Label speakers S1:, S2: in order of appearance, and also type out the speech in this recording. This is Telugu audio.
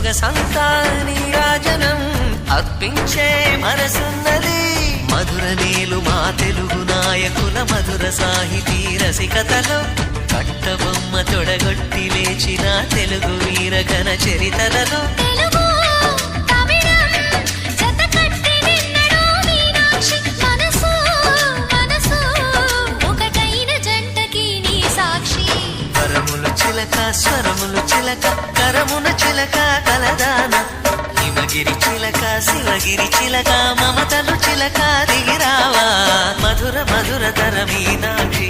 S1: సొగసంతా నీరాజనం అర్పించే మనసున్నది. మధుర నీలు మా తెలుగు నాయకుల మధుర సాహితీ రసికతలో కట్టబొమ్మ తొడగొట్టి లేచిన తెలుగు వీరగణ చరితలలో స్వరములు చిలక కరమున చిలక కలదాన హిమగిరి చిలక శివగిరి చిలక మమతలు చిలక దిగిరావా మధుర మధుర తర మీనాక్షి.